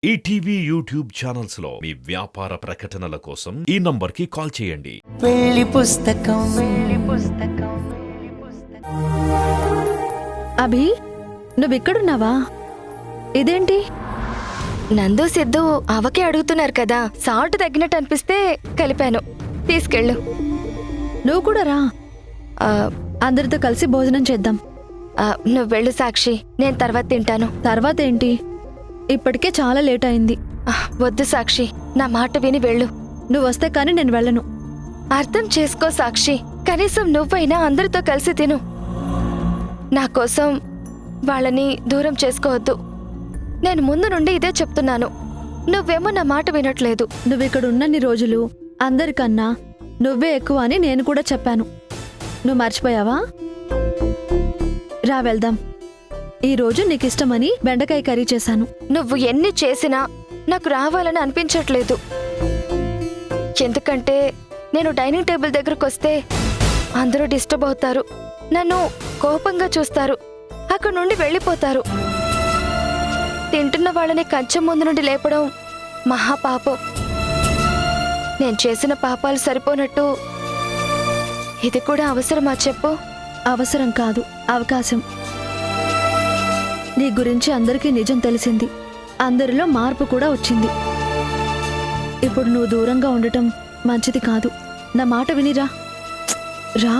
ETV YouTube channels లో మీ వ్యాపార ప్రకటనల కోసం ఈ నంబర్కి కాల్ చేయండి. వెళ్ళి పుస్తకం అభి, నువ్విక్కడున్నావా? ఇదేంటి? నందు సిద్ధు అవకే అడుగుతున్నారు కదా, సాల్ట్ తగ్గినట్టు అనిపిస్తే కలిపాను. తీసుకెళ్ళు. నువ్వు కూడా రా, అందరితో కలిసి భోజనం చేద్దాం. నువ్వు వెళ్ళు సాక్షి, నేను తర్వాత తింటాను. తర్వాత ఏంటి? ఇప్పటికే చాలా లేట్ అయింది. వద్దు సాక్షి, నా మాట విని వెళ్ళు. నువ్వు వస్తే కానీ నేను వెళ్ళను. అర్థం చేసుకో సాక్షి, కనీసం నువ్వైనా అందరితో కలిసి తిను. నా కోసం వాళ్ళని దూరం చేసుకోవద్దు. నేను ముందు నుండి ఇదే చెప్తున్నాను, నువ్వేమో నా మాట వినట్లేదు. నువ్విక్కడ ఉన్నన్ని రోజులు అందరికన్నా నువ్వే ఎక్కువ అని నేను కూడా చెప్పాను. నువ్వు మర్చిపోయావా? రా వెళ్దాం. ఈరోజు నీకిష్టమని బెండకాయ కర్రీ చేశాను. నువ్వు ఎన్ని చేసినా నాకు రావాలని అనిపించట్లేదు. ఎందుకంటే నేను డైనింగ్ టేబుల్ దగ్గరకు వస్తే అందరూ డిస్టర్బ్ అవుతారు, నన్ను కోపంగా చూస్తారు, అక్కడ నుండి వెళ్ళిపోతారు. తింటున్న వాళ్ళని కంచెం ముందు నుండి లేపడం మహాపాపం. నేను చేసిన పాపాలు సరిపోనట్టు ఇది కూడా అవసరమా చెప్పు? అవసరం కాదు, అవకాశం. నీ గురించి అందరికీ నిజం తెలిసింది, అందరిలో మార్పు కూడా వచ్చింది. ఇప్పుడు నువ్వు దూరంగా ఉండటం మంచిది కాదు. నా మాట వినిరా. రా.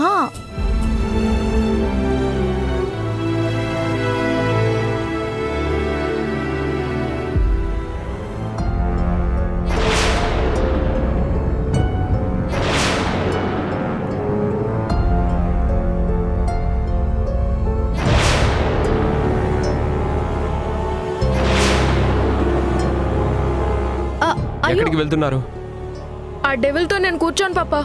ఎక్కడికి వెళ్తున్నారు? ఆ డెవిల్తో నేను కూర్చోను పాపా.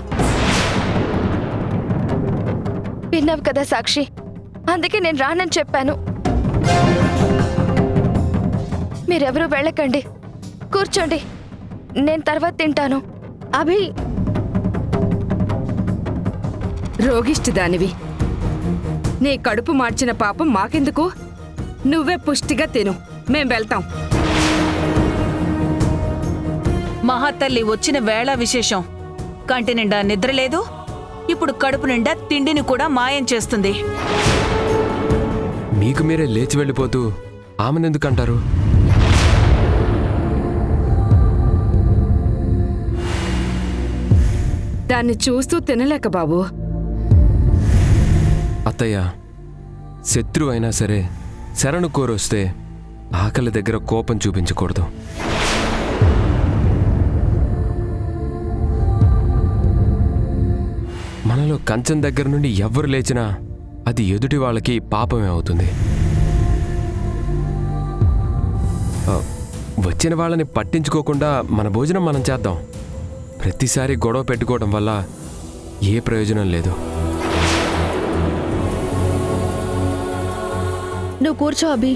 విన్నావు కదా సాక్షి, అందుకే నేను రానని చెప్పాను. మీరెవరూ వెళ్ళకండి, కూర్చోండి, నేను తర్వాత తింటాను. అభి, రోగిష్టి దానివి, నీ కడుపు మార్చిన పాపం మాకెందుకు? నువ్వే పుష్టిగా తిను, మేం వెళ్తాం. మహాతల్లి వచ్చిన వేళ విశేషం. కంటి నిండా నిద్రలేదు, ఇప్పుడు కడుపు నిండా తిండిని కూడా మాయం చేస్తుంది. మీకు మీరే లేచి వెళ్ళిపోతూ ఆమెనెందుకంటారు? దాన్ని చూస్తూ తినలేక బాబు. అత్తయ్య, శత్రువు అయినా సరే శరణు కోరొస్తే ఆకలి దగ్గర కోపం చూపించకూడదు. మనలో కంచం దగ్గర నుండి ఎవ్వరు లేచినా అది ఎదుటి వాళ్ళకి పాపమే అవుతుంది. వచ్చిన వాళ్ళని పట్టించుకోకుండా మన భోజనం మనం చేద్దాం. ప్రతిసారి గొడవ పెట్టుకోవడం వల్ల ఏ ప్రయోజనం లేదు. నువ్వు కూర్చో అభి,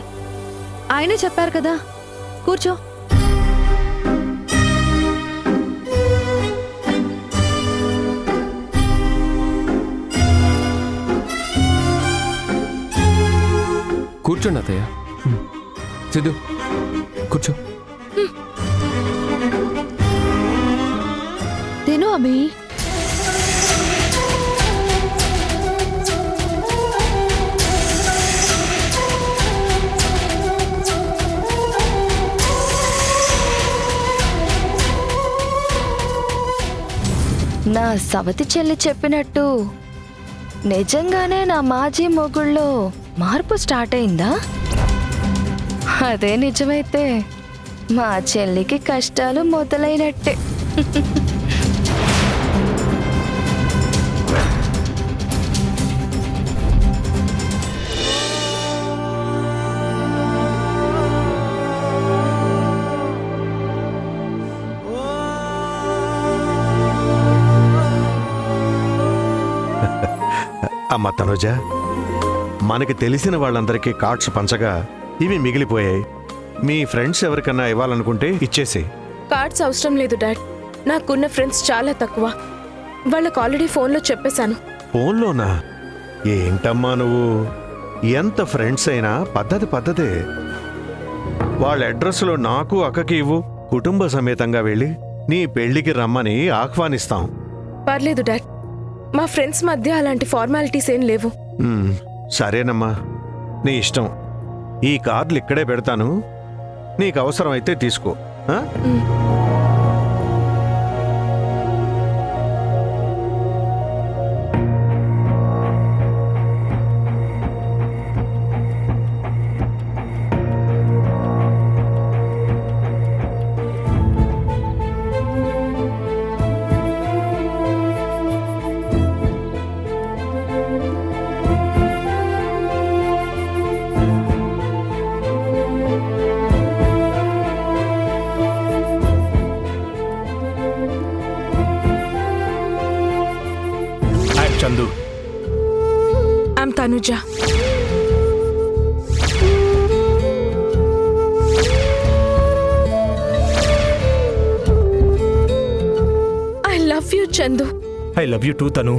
ఆయనే చెప్పారు కదా, కూర్చో. కూర్చోండి అత్తయ్య. సిద్ధు, కూర్చో. తిను అభి. నా సవతి చెల్లి చెప్పినట్టు నిజంగానే నా మాజీ మొగుళ్ళో మార్పు స్టార్ట్ అయిందా? అదే నిజమైతే మా చెల్లికి కష్టాలు మొదలైనట్టే. అమ్మ తనుజ, మనకి తెలిసిన వాళ్ళందరికీ కార్డ్స్ పంచగా ఇవి మిగిలిపోయాయి. మీ ఫ్రెండ్స్ ఎవరికన్నా ఇవ్వాలనుకుంటే ఇచ్చేసి. కార్డ్స్ అవసరం లేదు డాడ్, నాకున్న ఫ్రెండ్స్ చాలా తక్కువ. వాళ్ళకు ఆల్రెడీ ఫోన్లో చెప్పేశాను. ఫోన్లోనా? ఏంటమ్మా నువ్వు, ఎంత ఫ్రెండ్స్ అయినా పద్ధతే. వాళ్ళ అడ్రస్లో నాకు అక్కకి ఇవ్వు. కుటుంబ సమేతంగా వెళ్ళి నీ పెళ్లికి రమ్మని ఆహ్వానిస్తాం. పర్లేదు డాడ్, మా ఫ్రెండ్స్ మధ్య అలాంటి ఫార్మాలిటీస్ ఏం లేవు. సరేనమ్మా, నీ ఇష్టం. ఈ కార్డులు ఇక్కడే పెడతాను, నీకు అవసరమైతే తీసుకో. ఆ? Chandu, I'm Tanuja. I love you Chandu. I love you two తను.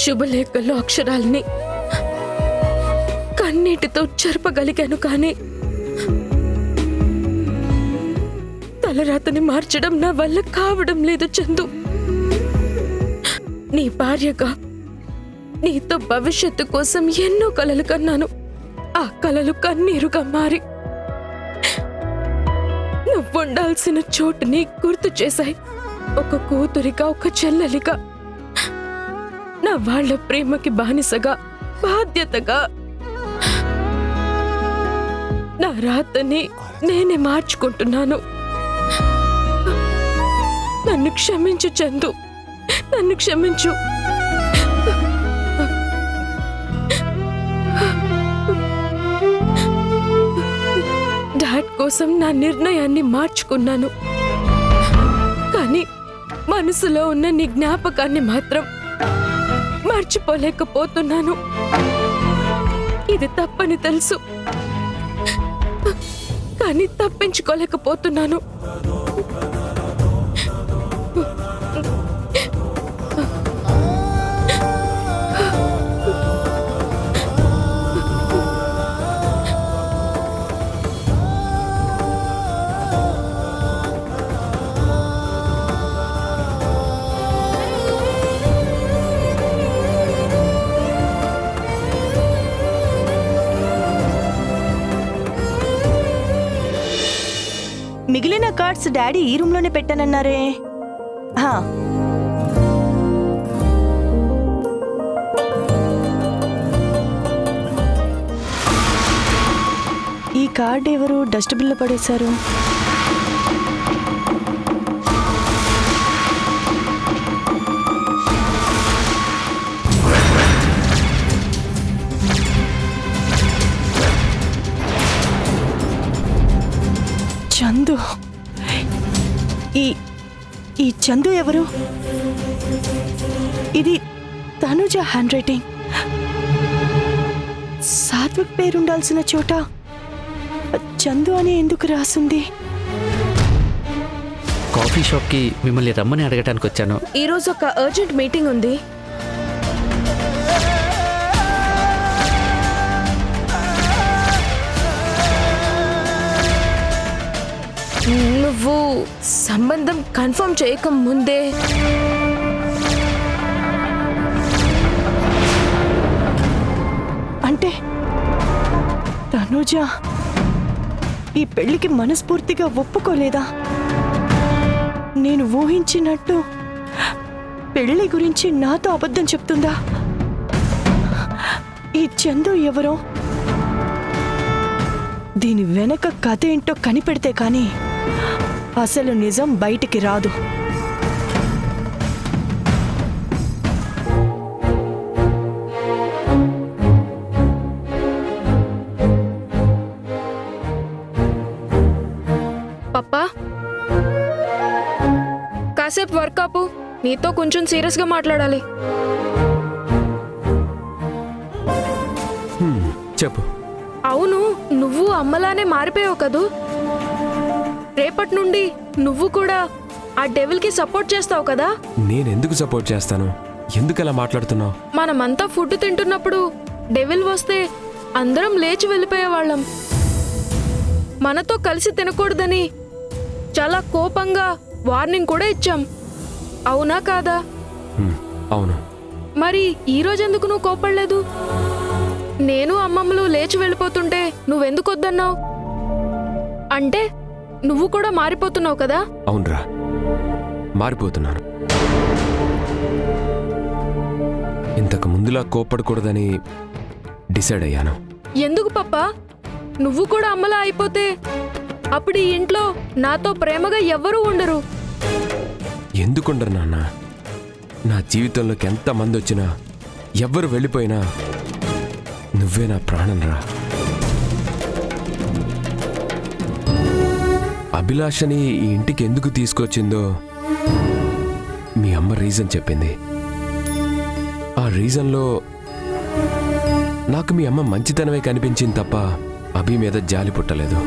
శుభలేఖల్లో అక్షరాల్ని కన్నీటితో చెరపగలిగాను, కానీ తలరాతని మార్చడం నా వల్ల కావడం లేదు చందు. నీ భార్యగా నీతో భవిష్యత్తు కోసం ఎన్నో కలలు కన్నాను. ఆ కలలు కన్నీరుగా మారి నువ్వుండాల్సిన చోటుని గుర్తు చేశాయి. ఒక కూతురిగా, ఒక చెల్లెలిగా, నా వాళ్ళ ప్రేమకి బానిసగా, బాధ్యతగా నా రాతని నేనే మార్చుకుంటున్నాను. నన్ను క్షమించు చందు, నన్ను క్షమించు. డాడ్ కోసం నా నిర్ణయాన్ని మార్చుకున్నాను, కానీ మనసులో ఉన్న నీ జ్ఞాపకాన్ని మాత్రం మర్చిపోలేకపోతున్నాను. ఇది తప్పని తెలుసు, కానీ తప్పించుకోలేకపోతున్నాను. మిగిలిన కార్డ్స్ డాడీ ఈ రూమ్లోనే పెట్టానన్నారే. హా, ఈ కార్డ్ ఎవరు డస్ట్బిన్లో పడేశారు? చందు. ఈ చందు ఎవరు? ఇది తనుజ హ్యాండ్ రైటింగ్. సాత్విక్ పేరుండాల్సిన చోట చందు అని ఎందుకు రాసుంది? కాఫీ షాప్కి మిమ్మల్ని రమ్మని అడగటానికి వచ్చాను. ఈరోజు ఒక అర్జెంట్ మీటింగ్ ఉంది. నువ్వు సంబంధం కన్ఫర్మ్ చేయక ముందే అంటే తనుజ ఈ పెళ్లికి మనస్ఫూర్తిగా ఒప్పుకోలేదా? నేను ఊహించినట్టు పెళ్లి గురించి నాతో అబద్ధం చెప్తుందా? ఈ చందు ఎవరో, దీని వెనక కథ ఏంటో కనిపెడితే కానీ అసలు నిజం బయటికి రాదు. పప్పా కాసేపు వర్క్ ఆపు, నీతో కొంచెం సీరియస్గా మాట్లాడాలి. చెప్పు. అవును, నువ్వు అమ్మలానే మారిపోయావు కదూ. రేపటి నుండి నువ్వు కూడా ఆ డెవిల్కి సపోర్ట్ చేస్తావు కదా. నేనెందుకు సపోర్ట్ చేస్తాను? ఎందుకు అలా మాట్లాడుతున్నావు? మనమంతా ఫుడ్ తింటున్నప్పుడు డెవిల్ వస్తే అందరం లేచి వెళ్ళిపోయేవాళ్ళం. మనతో కలిసి తినకూడదని చాలా కోపంగా వార్నింగ్ కూడా ఇచ్చాం. అవునా కాదా? అవును. మరి ఈ రోజు ఎందుకు నువ్వు కోపడలేదు? నేను అమ్మమ్మలు లేచి వెళ్ళిపోతుంటే నువ్వెందుకు వద్దన్నావు? అంటే నువ్వు కూడా మారిపోతున్నావు కదా. అవునరా, మారిపోతున్నాను. ఇంతకు ముందులా కోపడకూడదని డిసైడ్ అయ్యాను. ఎందుకు పప్పా? నువ్వు కూడా అమ్మలా అయిపోతే అప్పుడు ఈ ఇంట్లో నాతో ప్రేమగా ఎవ్వరూ ఉండరు. ఎందుకుండరు నాన్న? నా జీవితంలోకి ఎంతమంది వచ్చినా, ఎవ్వరు వెళ్ళిపోయినా నువ్వే నా ప్రాణం రా. అభిలాషని ఈ ఇంటికి ఎందుకు తీసుకొచ్చిందో మీ అమ్మ రీజన్ చెప్పింది. ఆ రీజన్లో నాకు మీ అమ్మ మంచితనమే కనిపించింది తప్ప అభి మీద జాలి పుట్టలేదు.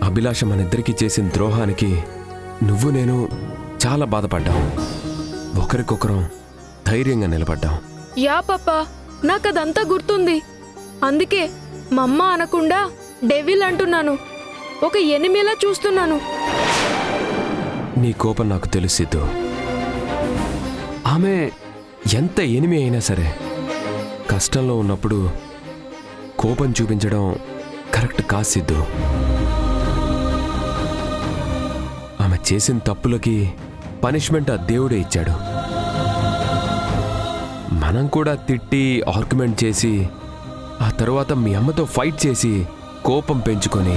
అభిలాష మనిద్దరికీ చేసిన ద్రోహానికి నువ్వు నేను చాలా బాధపడ్డాం. ఒకరికొకరం ధైర్యంగా నిలబడ్డాం. యా పప్పా, నాకదంతా గుర్తుంది. అందుకే మమ్మ అనకుండా డెవిల్ అంటున్నాను. ఒక ఎనిమిలా చూస్తున్నాను. నీ కోపం నాకు తెలుసిద్దు. ఆమె ఎంత ఎనిమి అయినా సరే కష్టంలో ఉన్నప్పుడు కోపం చూపించడం కరెక్ట్ కాసిద్దు. ఆమె చేసిన తప్పులకి పనిష్మెంట్ ఆ దేవుడే ఇచ్చాడు. మనం కూడా తిట్టి ఆర్గ్యుమెంట్ చేసి ఆ తరువాత మీ అమ్మతో ఫైట్ చేసి కోపం పెంచుకొని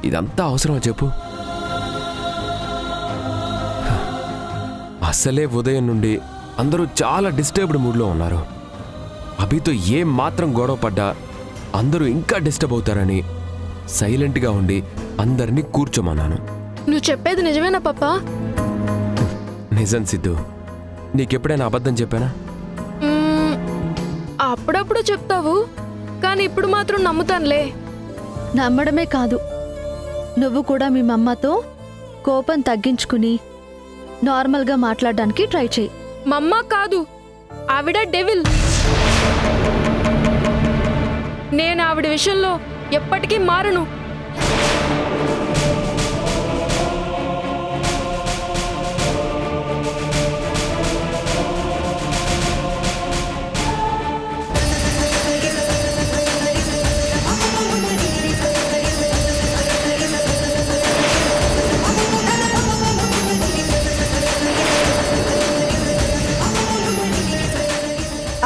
ఇదంతా అవసరమా చెప్పు? అసలే ఉదయం నుండి అందరూ చాలా డిస్టర్బ్డ్ మూడ్లో ఉన్నారు. అభితో ఏం మాత్రం గొడవ పడ్డా అందరూ ఇంకా డిస్టర్బ్ అవుతారని సైలెంట్గా ఉండి అందరినీ కూర్చోమన్నాను. నువ్వు చెప్పేది నిజమేనా పప్పా? నిజం సిద్ధు. నీకెప్పుడైనా అబద్ధం చెప్పానా? అప్పుడప్పుడు చెప్తావు, కానీ ఇప్పుడు మాత్రం నమ్ముతానులే. నమ్మడమే కాదు, నువ్వు కూడా మీ మమ్మతో కోపం తగ్గించుకుని నార్మల్గా మాట్లాడడానికి ట్రై చేయి. మమ్మ కాదు, ఆవిడ డెవిల్. నేను ఆవిడ విషయంలో ఎప్పటికీ మారను.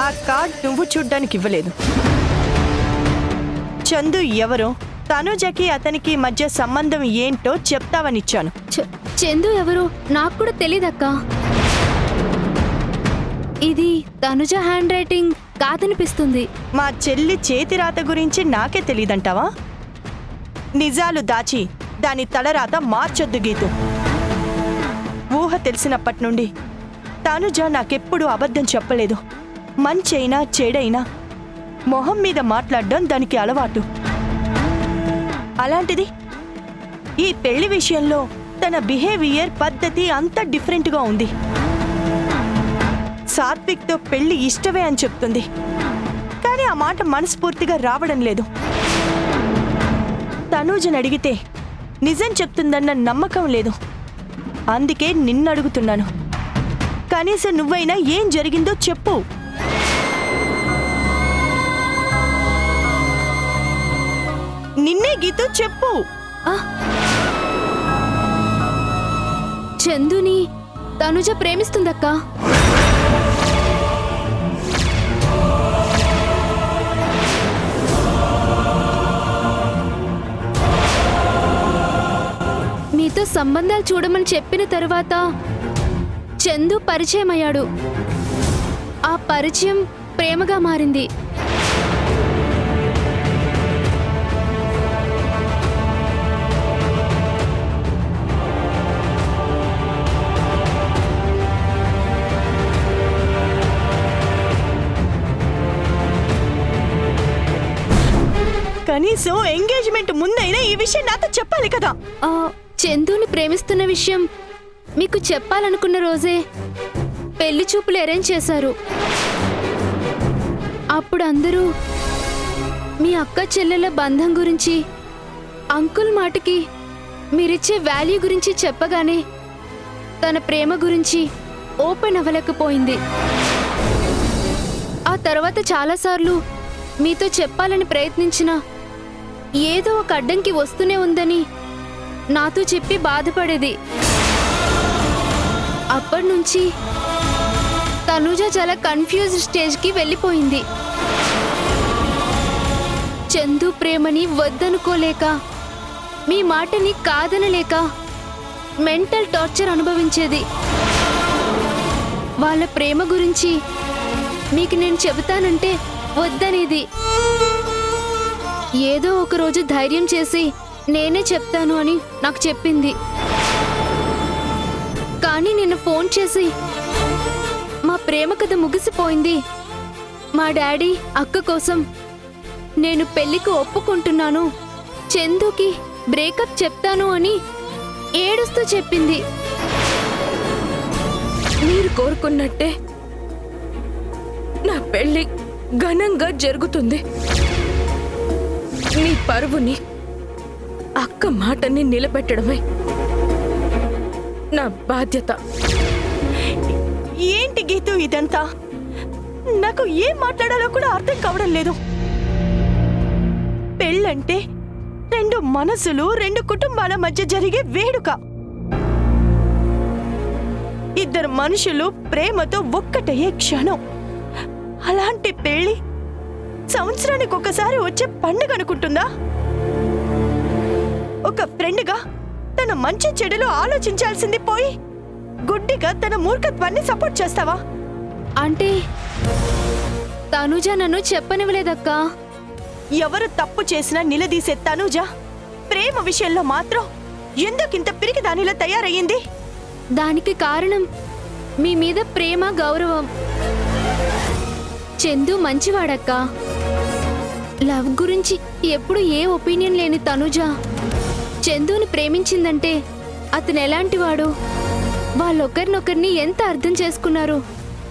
ఆ కార్డ్ నువ్వు చూడ్డానికి ఇవ్వలేదు. చందు ఎవరో, తనుజకి అతనికి మధ్య సంబంధం ఏంటో చెప్తావనిచ్చాను. చందు ఎవరు నాకు కూడా తెలీదక్కా. ఇది తనుజ హ్యాండ్ రైటింగ్ కాదనిపిస్తుంది. మా చెల్లి చేతిరాత గురించి నాకే తెలీదంటావా? నిజాలు దాచి దాని తలరాత మార్చొద్దు గీతు. ఊహ తెలిసినప్పటి నుండి తనుజ నాకెప్పుడు అబద్ధం చెప్పలేదు. మంచైనా చెడైనా మొహం మీద మాట్లాడడం దానికి అలవాటు. అలాంటిది ఈ పెళ్లి విషయంలో తన బిహేవియర్ పద్ధతి అంతా డిఫరెంట్గా ఉంది. సాత్విక్తో పెళ్లి ఇష్టమే అని చెప్తుంది, కానీ ఆ మాట మనస్ఫూర్తిగా రావడం లేదు. తనూజని అడిగితే నిజం చెప్తుందన్న నమ్మకం లేదు. అందుకే నిన్నడుగుతున్నాను. కనీసం నువ్వైనా ఏం జరిగిందో చెప్పు. నిన్నే గీతూ చెప్పు. చందుని తనుజ ప్రేమిస్తుందక్కా. సంబంధాలు చూడమని చెప్పిన తరువాత చందు పరిచయం అయ్యాడు. ఆ పరిచయం ప్రేమగా మారింది. కనీసం ఎంగేజ్మెంట్ ముందైనా ఈ విషయం నాతో చెప్పాలి కదా. చందుని ప్రేమిస్తున్న విషయం మీకు చెప్పాలనుకున్న రోజే పెళ్లి చూపులు అరేంజ్ చేశారు. అప్పుడు అందరూ మీ అక్క చెల్లెల బంధం గురించి, అంకుల్ మాటకి మీరిచ్చే వాల్యూ గురించి చెప్పగానే తన ప్రేమ గురించి ఓపెన్ అవ్వలేకపోయింది. ఆ తర్వాత చాలాసార్లు మీతో చెప్పాలని ప్రయత్నించినా ఏదో ఒక అడ్డంకి వస్తూనే ఉందని నాతో చెప్పి బాధపడేది. అప్పటి నుంచి తనుజ చాలా కన్ఫ్యూజ్డ్ స్టేజ్కి వెళ్ళిపోయింది. చందు ప్రేమని వద్దనుకోలేక, మీ మాటని కాదనలేక మెంటల్ టార్చర్ అనుభవించేది. వాళ్ళ ప్రేమ గురించి మీకు నేను చెబుతానంటే వద్దనేది. ఏదో ఒకరోజు ధైర్యం చేసి నేనే చెప్తాను అని నాకు చెప్పింది. కానీ నిన్న ఫోన్ చేసి మా ప్రేమ కథ ముగిసిపోయింది, మా డాడీ అక్క కోసం నేను పెళ్లికి ఒప్పుకుంటున్నాను, చందుకి బ్రేకప్ చెప్తాను అని ఏడుస్తూ చెప్పింది. మీరు కోరుకున్నట్టే నా పెళ్లి ఘనంగా జరుగుతుంది. నీ పరువుని, అక్క మాటని నిలబెట్టడమే నా బాధ్యత. ఏంటి గీతు ఇదంతా? నాకు ఏం మాట్లాడాలో కూడా అర్థం కావడం లేదు. పెళ్ళంటే రెండు మనసులు, రెండు కుటుంబాల మధ్య జరిగే వేడుక. ఇద్దరు మనుషులు ప్రేమతో ఒక్కటయ్యే క్షణం. అలాంటి పెళ్లి సంవత్సరానికి ఒకసారి వచ్చే పండుగ అనుకుంటుందా? ఒక ఫ్రెండ్గా తన మంచి చెడులో ఆలోచించాల్సింది పోయి గుడ్డిగా తన మూర్ఖత్వాన్ని సపోర్ట్ చేస్తావా? అంటే తనుజ నన్ను చెప్పనివ్వలేదక్కా. ఎవరు తప్పు చేసినా నిలదీసే తనుజ ప్రేమ విషయంలో మాత్రం ఎందుకింత పిరికి దానిలా తయారయ్యింది? దానికి కారణం మీ మీద ప్రేమ, గౌరవం. చందు మంచివాడక్కా. లవ్ గురించి ఎప్పుడు ఏ ఒపీనియన్ లేని తనుజ చందుని ప్రేమించిందంటే అతను ఎలాంటివాడు, వాళ్ళొకరినొకరిని ఎంత అర్థం చేసుకున్నారు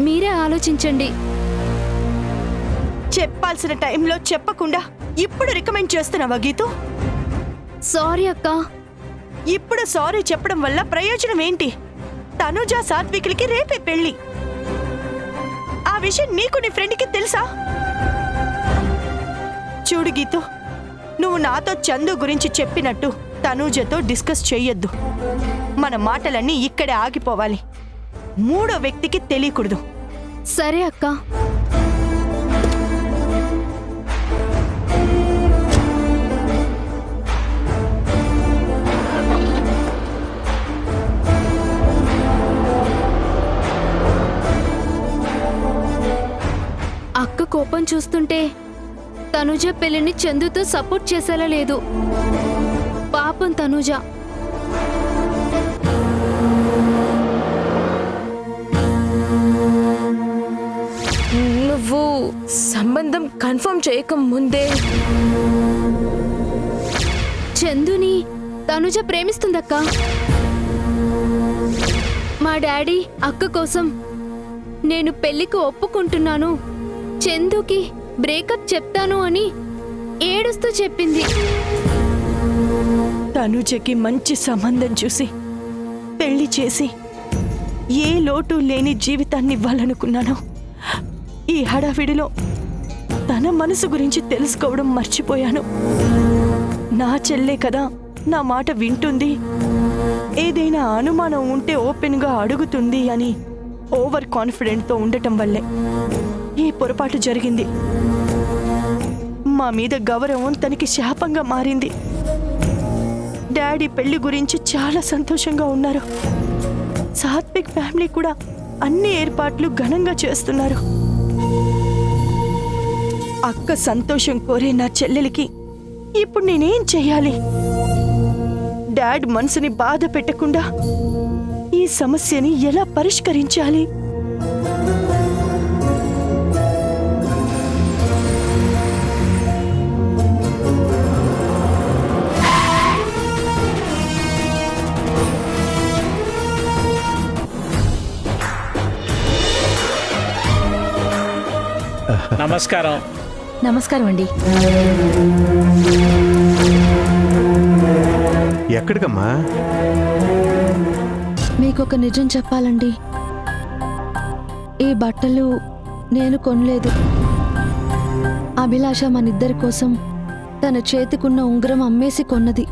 మీరే ఆలోచించండి. చెప్పాల్సిన టైంలో చెప్పకుండా ఇప్పుడు రికమెండ్ చేస్తున్నావా గీతు? సారీ అక్కా. ఇప్పుడు సారీ చెప్పడం వల్ల ప్రయోజనం ఏంటి? తనుజ సాత్వికులకి రేపే పెళ్లి. ఆ విషయం నీకు నీ ఫ్రెండ్కి తెలుసా? చూడు గీతు, నువ్వు నాతో చందు గురించి చెప్పినట్టు తనుజతో డిస్కస్ చెయ్యొద్దు. మన మాటలన్నీ ఇక్కడే ఆగిపోవాలి. మూడో వ్యక్తికి తెలియకూడదు. సరే అక్కా. అక్క కోపం చూస్తుంటే తనుజ పెళ్లిని చందుతో సపోర్ట్ చేసేలా లేదు. పాపం తనుజ. నువ్వు సంబంధం కన్ఫర్మ్ చేయక ముందే చందుని తనుజ ప్రేమిస్తుందక్కా. మా డాడీ అక్క కోసం నేను పెళ్లికి ఒప్పుకుంటున్నాను, చందుకి బ్రేకప్ చెప్తాను అని ఏడుస్తూ చెప్పింది. తనుజకి మంచి సంబంధం చూసి పెళ్లి చేసి ఏ లోటు లేని జీవితాన్ని ఇవ్వాలనుకున్నాను. ఈ హడావిడిలో తన మనసు గురించి తెలుసుకోవడం మర్చిపోయాను. నా చెల్లే కదా, నా మాట వింటుంది, ఏదైనా అనుమానం ఉంటే ఓపెన్గా అడుగుతుంది అని ఓవర్ కాన్ఫిడెంట్తో ఉండటం వల్లే ఈ పొరపాటు జరిగింది. మా మీద గౌరవం తనకి శాపంగా మారింది. డాడీ పెళ్లి గురించి చాలా సంతోషంగా ఉన్నారు. సాత్విక్ ఫ్యామిలీ కూడా అన్ని ఏర్పాట్లు ఘనంగా చేస్తున్నారు. అక్క సంతోషం కోరే నా చెల్లెలికి ఇప్పుడు నేనేం చెయ్యాలి? డాడ్ మనసుని బాధ పెట్టకుండా ఈ సమస్యని ఎలా పరిష్కరించాలి? నమస్కారం. నమస్కారం అండి. ఎక్కడికమ్మా? మీకొక నిజం చెప్పాలండి. ఈ బట్టలు నేను కొనలేదు. అభిలాష మనిద్దరి కోసం తన చేతికున్న ఉంగరం అమ్మేసి కొన్నది.